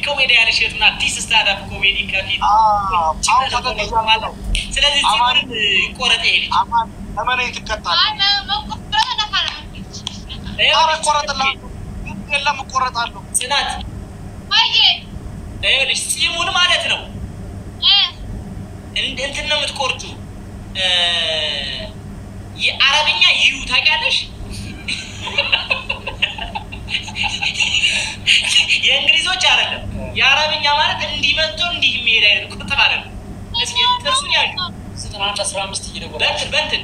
ኮሜዲያን እሸቱና አዲስ ስታንዳፕ ኮሜዲ ከፊት ስለዚህ ሲሆን ይቆረጥ ይሄ አማን ለማን ይተከታል የለም ቆረጣለሁ ጽናት ልጅ ሲሙን ማለት ነው እንትን ነው የምትቆርጡ የአረብኛ ይዩ ታውቂያለሽ የእንግሊዞች አይደለም የአረብኛ ማለት እንዲመጡ እንዲህ የሚሄድ አይደል ቁጥር አይደለም እስኪ ተርሱኝ ያዩ 9115 ይደጎላ በእንትን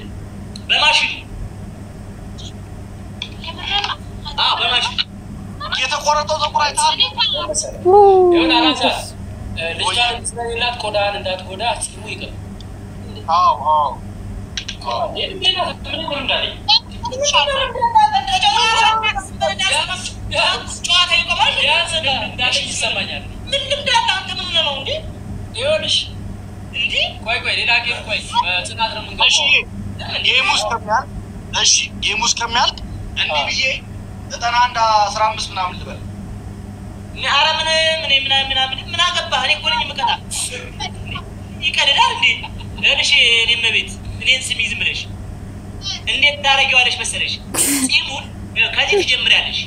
በማሽኑ በማሽኑ የተቆረጠው ተቆራይታል ይሁን አላዛ ልጅቷን ስለሌላት ቆዳን እንዳትጎዳ ጽሙ ይቀር አዎ የድሜና ምን ይቆም እንዳለ ጨዋታ ይቆማል ያዘና እንዳለ ይሰማኛል ምን እንዳለ አንተ ምን ነው እንዴ ይኸውልሽ እንዴ ቆይ ሌላ ጌም ቆይ በጽናት ነው መንገድ እሺ ጌሙስ ከሚያልቅ እንዴ ብዬ 9115 ምናምን ልበል አረ ምን አገባህ እኔ እኮ ነኝ የምቀጣ ይቀልዳል እንዴ እሺ እኔም ቤት እኔን ስሚ ዝም ብለሽ እንዴት ታረጊዋለሽ መሰለሽ ጺሙን ከዚህ ትጀምሪያለሽ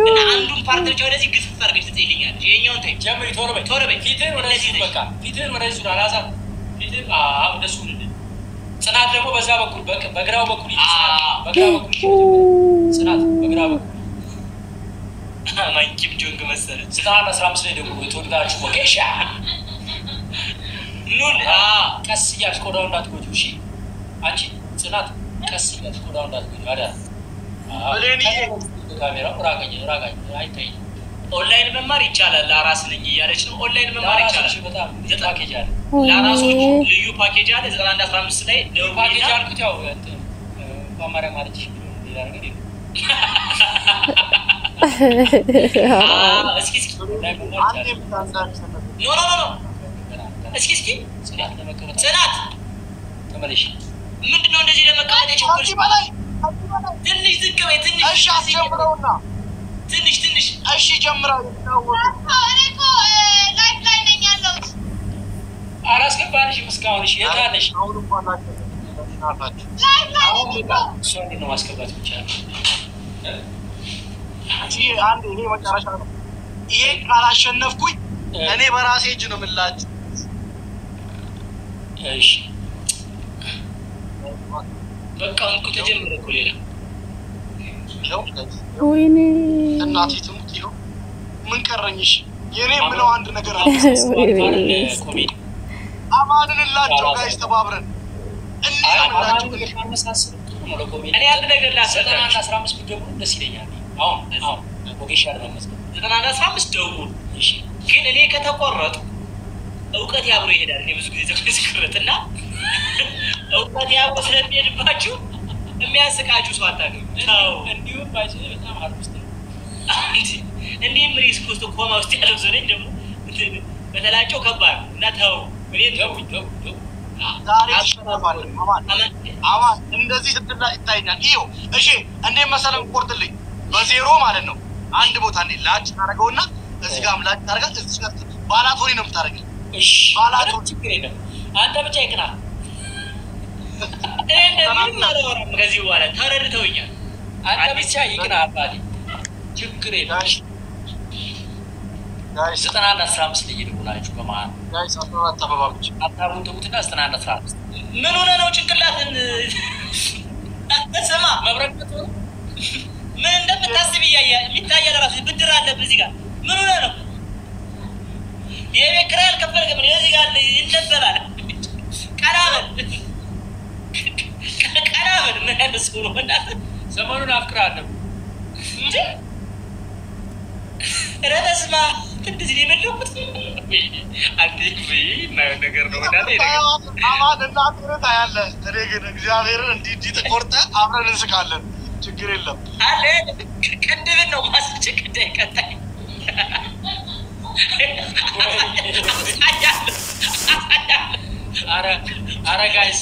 እና አንዱን ፓርት ብቻ ወደዚህ ግፍፍ አድርገሽ ትጥይልኛለሽ የኛውን ታይ ጀምሪ ቶሎ በይ ፊትህን ወደዚህ በቃ ፊትህን ወደዚህ አላዛ ፊትህን ወደሱ ጽናት ደግሞ በዛ በኩል በግራው በኩል በግራው በኩል ጽናት በግራው በኩል ማንኪም ጆንግ መሰለች ጽናት 15 ላይ ደግሞ የተወዳችሁ ወገሻ ኑል ቀስ እያልሽ ቆዳው እንዳትጎጂ እሺ አንቺ ጽናት ቀስ እያልሽ ቆዳው እንዳትጎጂ አይደል ካሜራው ራቀኝ አይታይ ኦንላይን መማር ይቻላል አራስ ነኝ እያለች ነው ኦንላይን መማር ይቻላል በጣም ፓኬጅ አለ ለራሶች ልዩ ፓኬጅ አለ 9115 ላይ ልዩ ፓኬጅ አልኩት ያው ማማሪያ ማለት ይችላል ሌላ ነገር እስኪ ኖ እስኪ ጽናት ተመለሽ ምንድነው እንደዚህ ለመቀመጥ የቸኮልሽ ትንሽ ዝቅ በይ ትንሽ እሺ አስጀምረውና ትንሽ እሺ ጀምረው አሬኮ ላይፍ ላይ ነኝ ያለው አራስገባልሽ መስካውንሽ የታለሽ አሁን እንኳን ላይፍ ላይ ሶኒ ነው ማስገባት ይቻላል አንድ ይሄ መጨረሻ ነው ይሄ ካላሸነፍኩኝ እኔ በራሴ እጅ ነው ምላጭ እሺ በቃ እንኩ ተጀመረ እኮ ሌላ ወይኔ እናቴ ትሙት ይኸው ምን ቀረኝሽ የኔ ምለው አንድ ነገር አለ ኮሜዲ አማንንላቸው ጋይስ ተባብረን እንላችሁ እኔ አንድ ነገር ላሰጣና 15 ደውሉ ደስ ይለኛል አሁን ወጌሻ ለመስጠት 9115 ደውሉ እሺ ግን እኔ ከተቆረጡ እውቀት ያብሮ ይሄዳል እኔ ብዙ ጊዜ ተከስከረትና እውቀት ያብሮ ስለሚሄድባችሁ የሚያስቃችሁ ሰው አታገኙ ታው እንዲሁ ባይዘ በጣም አርቲስት ነው እንዴም ሪስክ ውስጥ ቆማ ውስጥ ያለው ዘኔ ደግሞ በተላጨው ከባድ እና ታው እኔ ደው ዛሬ አሽራፋል አማን እንደዚህ ስትላ ይታየኛል ይሄው እሺ እንዴ መሰለም ቆርጥልኝ በዜሮ ማለት ነው አንድ ቦታ እንዴ ላጭ ታረጋውና እዚህ ጋር ምላጭ ታረጋ እዚህ ጋር ባላቶሪ ነው የምታረጋው እሺ ባላቶሪ ችግር የለም አንተ ብቻ ይከና እንደምን ማለወራም ከዚህ በኋላ ተረድተውኛል አንተ ብቻ ይከና አባዲ ችግር የለም ጋይስ 9115 ላይ ይደውላችሁ በማን ጋይስ 14 ተባባች አታሩን ተውትና 9115 ምን ሆነ ነው ጭንቅላትን ተሰማ መብረቅቱ ምን እንደምታስብ ይታያል ራሱ ብድር አለ በዚህ ጋር ምን ሆነ ነው የቤክራል ከፈልከ ምን እዚህ ጋር ይነበላል ቀራበል ምን ያደርሱ ነው እናት ዘመኑን አፍቅራለሁ እንዴ ረበስማ እንደዚህ ለመለኩት አንዴ ነው ነገር ነው ወዳለ አማን እና ጥረት ያለ እኔ ግን እግዚአብሔርን እንዲህ ተቆርጠ አብረን እንስቃለን ችግር የለም አለ ቀደብ ነው ማስጭ ቀዳይ ቀጣይ አረ ጋይስ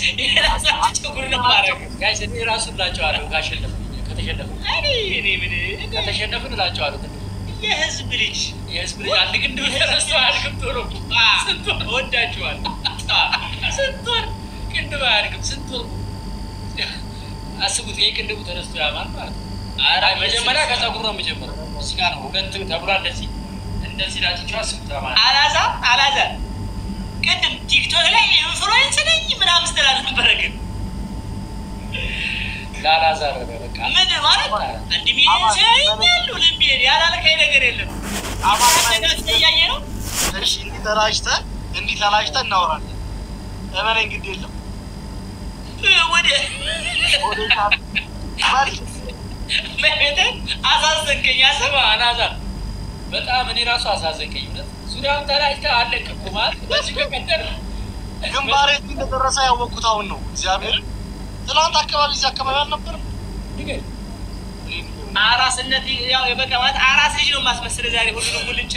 አትጨጉር ነው ማረግ ጋይስ እኔ ራሱ ላጫዋለሁ ካሸነፈ ከተሸነፈ እኔ ምን ከተሸነፈ ላጫዋለሁ የህዝብ ልጅ አንድ ግንድ ተረስተው አልክም ቶሎ ስንቶር ወዳችኋል ስንቶር ግንድ ባያልክም ስንቶር አስቡት የቅንድቡ ተረስተው ያማል ማለት አራ መጀመሪያ ከፀጉር ነው የሚጀምረው እዚህ ጋር ነው ሁለት ተብሏል እንደዚህ ላጭቻው አስቡት ማለት አላዛ ቅድም ቲክቶክ ላይ ኢንፍሉዌንስ ነኝ ምናምን ስትላል ነበር ግን ላላዛር በቃ ምን ማለት እንዲሚን ሳይኛሉ ለሚሄድ ያላልከኝ ነገር የለም አባታችን ያያየ ነው እሺ እንዲህ ተላሽተ እናወራለን ለምን እንግዲህ የለም ወደ ማለት አሳዘንከኝ ያሰማ አናዛር በጣም እኔ ራሱ አሳዘንከኝ ዙሪያውን ተላሽተ አለቅኩ ማለት በዚህ ከቀደር ግንባሬ እንደደረሰ ያወቁት አሁን ነው እግዚአብሔር ትላንት አካባቢ እዚህ አካባቢ አልነበረም ንገር አራስነት ያው የበቀማት አራስ ልጅ ነው ማስመስለ ዛሬ ሁሉንም ሙልጭ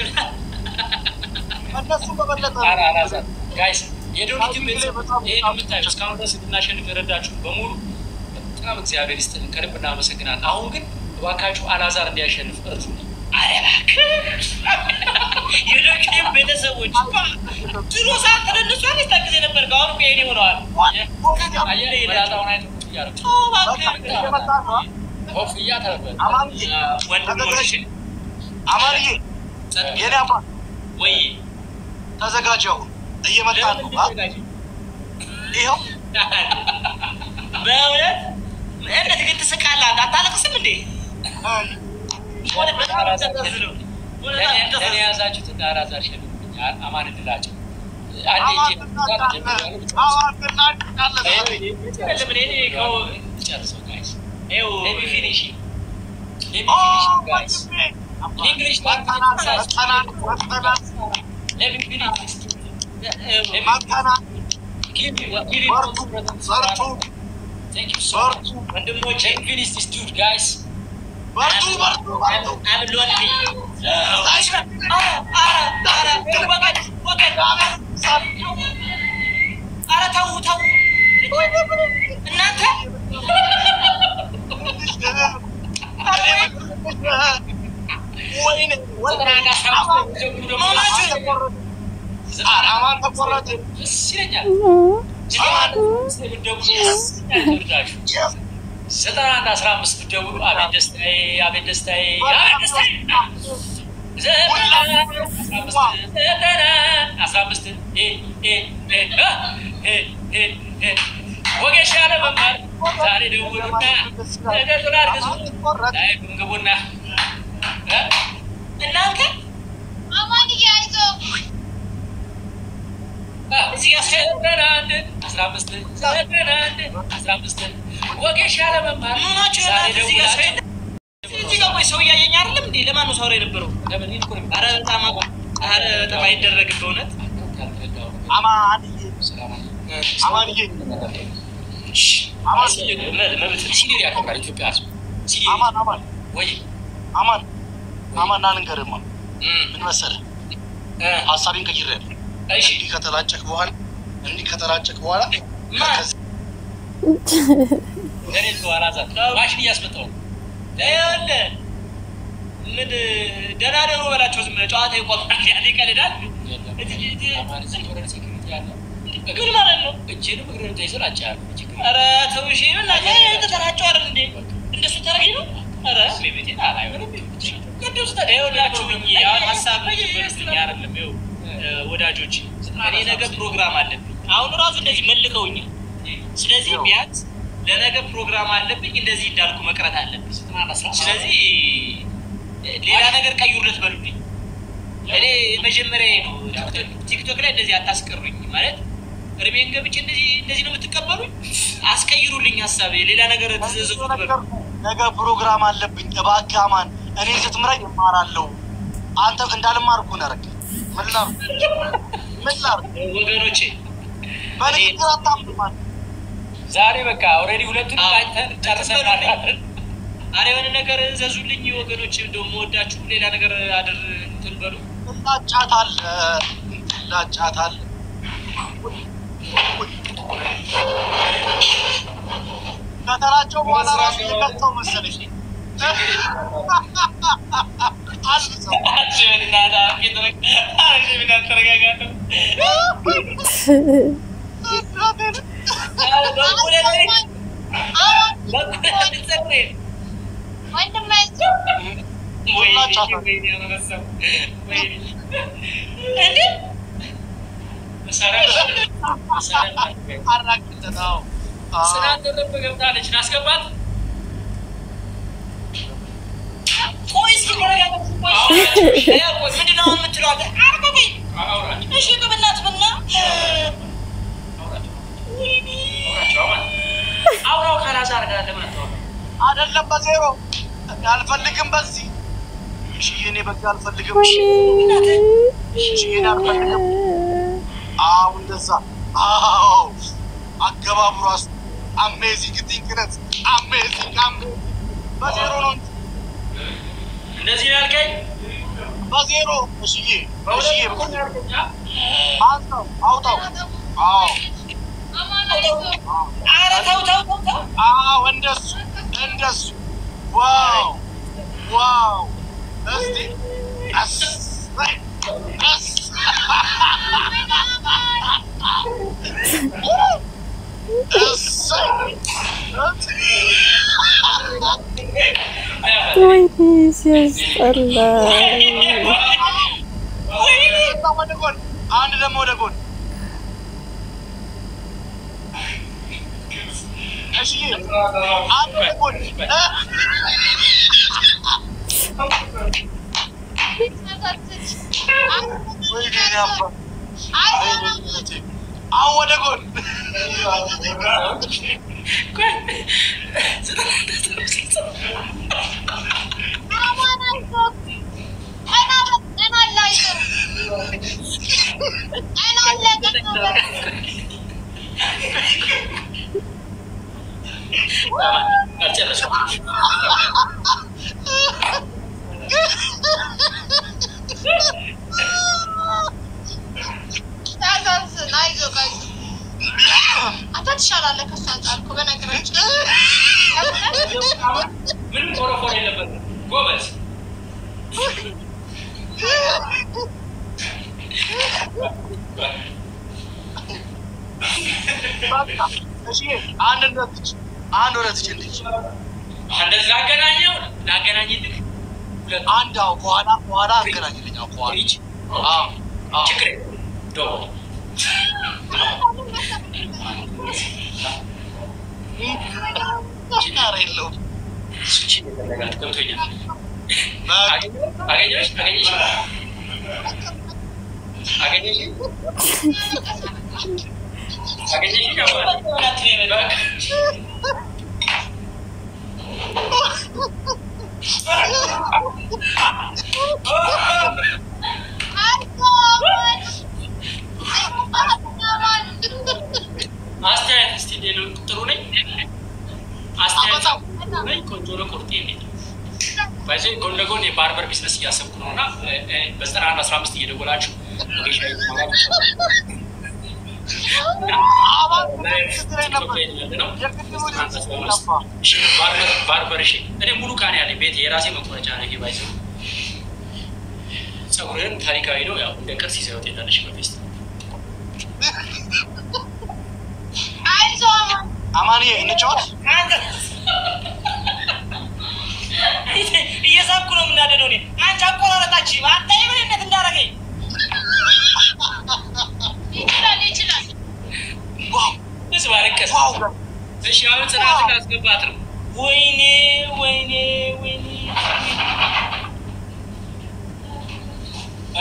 እነሱ በበለጠ አራዛ ጋይስ የዶኒቲ ቤተሰብ ይሄን የምታዩት እስካሁን ድረስ እናሸንፍ የረዳችሁ በሙሉ በጣም እግዚአብሔር ይስጥልን ከልብ እናመሰግናለን አሁን ግን እባካችሁ አላዛር እንዲያሸንፍ እርዱ አረባክ የዶኒቲ ቤተሰቦች ድሮ ሰዓት ተነሱ አስተካክለ ነበር ጋር ቢሄድ ይሆናል አየር ይላታውን አይቶ ያረኩ ኮፍያ ተረበ ወንድሞች አማርዬ የኔ አባ ወይ ተዘጋጀው እየመጣ ነው ይሄው በእውነት እንዴት ግን ትስቃለህ አታለቅስም እንዴ ወደ እኔ ያዛችሁት አራዛር ሸልምኛል አማን እንድላቸው አንዴ ጨርሰው ጋይስ let me finish guys English let me finish thank you so much ወንድሞቼ finish this dude guys በርቱ I'm lonely አረ ተው እናንተ ወይኔ አራማን ተቆረጠ ሲለኛል ዘጠና 15 ብትደውሉ አቤት ደስታዬ ወጌሻ ለመማር ዛሬ ደውሉና ነገሩን አርግዙ ላይ ግቡና እናንተ አማንዬ አይዞህ እዚህ ያሰራንድ 15 ወጌሻ ለመማር ምናችሁ እዚህ ያሰራንድ እዚህ ጋር ቆይ ሰው ያየኝ አይደለም እንዴ ለማን ነው ሰው የነበረው ለምን ይልኩን አረ በጣም አይደረግ በእውነት አማንዬ መብት ሲኒር ያከብራል ኢትዮጵያ አማን ወይ አማን ናንገርማ ምን መሰለህ ሐሳቤን ቀይሬያለሁ እሺ እንዲህ ከተላጨክ በኋላ ለኔ አላዛር ማሽን ያስመጣው ለያለ ምን ደናደሩ በላቸው ዝም ብለው ጨዋታ ይቆማል ያለቀልዳል አማን ሲወረደ ሴኩሪቲ ያለ ምን ማለት ነው እጄንም እግሬንም ተይዘው አጫያለሁ አረ ተውሽ እና ተተራጨው አይደል እንዴ እንደሱ ተረጊ ነው አረ ቤቴና አይወለም ቅዱስ ተደውላችሁ ያው ሐሳብ ይበርስትኝ አይደለም ይው ወዳጆች እኔ ነገ ፕሮግራም አለብኝ አሁን ራሱ እንደዚህ መልከውኛል ስለዚህ ቢያንስ ለነገ ፕሮግራም አለብኝ እንደዚህ እንዳልኩ መቅረት አለብኝ ስለዚህ ሌላ ነገር ቀይሩለት በሉኝ እኔ መጀመሪያ ነው ቲክቶክ ላይ እንደዚህ አታስቀሩኝ ማለት እርቤን ገብቼ እንደዚህ ነው የምትቀበሉኝ አስቀይሩልኝ ሐሳብ ሌላ ነገር ተዘዘቁ በሉ ነገ ፕሮግራም አለብኝ እባክህ አማን እኔ ስትምራኝ እማራለሁ አንተ እንዳልማርኩ ነረክ ምላር ወገኖቼ በንግግር አታምማን ዛሬ በቃ ኦሬዲ ሁለቱን ታይተን ጨርሰናል አሬ የሆነ ነገር ዘዙልኝ ወገኖቼ እንደውም ወዳችሁ ሌላ ነገር አድር እንትን በሉ ላጫታል ከተራቸው በኋላ ራሱ የቀጣው መሰለኝ አይደለም በዜሮ አልፈልግም በዚህ እሺ እኔ በቃ አልፈልግም እሺ እኔ አልፈልግም አው እንደዛ አው አገባቡ ራስ አሜዚንግ ቲንክነት አሜዚንግ በዜሮ ነው እንደዚህ ያልከኝ በዜሮ እሺ አውጣው አው አው እንደሱ ዋው እስቲ አንድ ደግሞ ወደ ጎን እሺ አንድ ወደ ጎን ወደ ጎን ምንም ኮረፎር የለበትም ጎበዝ እሺ አንድ ወረትች ልጅ አንደዛ ላገናኝልህ አንዳው በኋላ አገናኝልኝ አቋሪ ችግር ዶ ችግር ባይዘይ ጎንደጎን የባርበር ቢዝነስ ያሰብኩ ነውና በ91 15 እየደወላችሁ ሎኬሽን ይማራሉ ባርበር እሺ እኔ ሙሉ ካን ያለ ቤት የራሴ መቆረጫ ነው ባይዘይ ጸጉርን ታሪካዊ ነው ያው እንደ ቅርስ ይዘውት የታለሽ በፌስት አይዞ አማኒ እንጫወት እየሳብኩ ነው ምናደደው እኔ አንቺ አቆራረጣች አንተ ይብልነት እንዳረገኝ ይችላል ዋው እሱ ባረከስ እሺ አሁን ጽናት ካስገባት ነው ወይኔ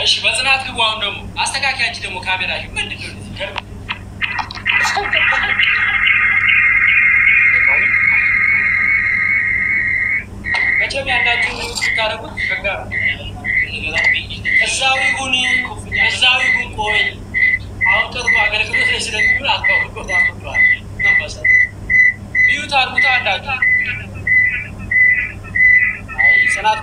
እሺ በጽናት ግቡ አሁን ደግሞ አስተካካያች ደግሞ ካሜራሽ ምንድነው እዚህ ከር መቼም ያላችሁ ታረጉት በቃ እዛው ይሁን ቆይ አሁን ቅርቡ አገልግሎት ላይ ስለሚሆን አጥተው ቆዳምቷል ተንበሰ ቢዩት አርጉታ አንዳችሁ አይ ጽናት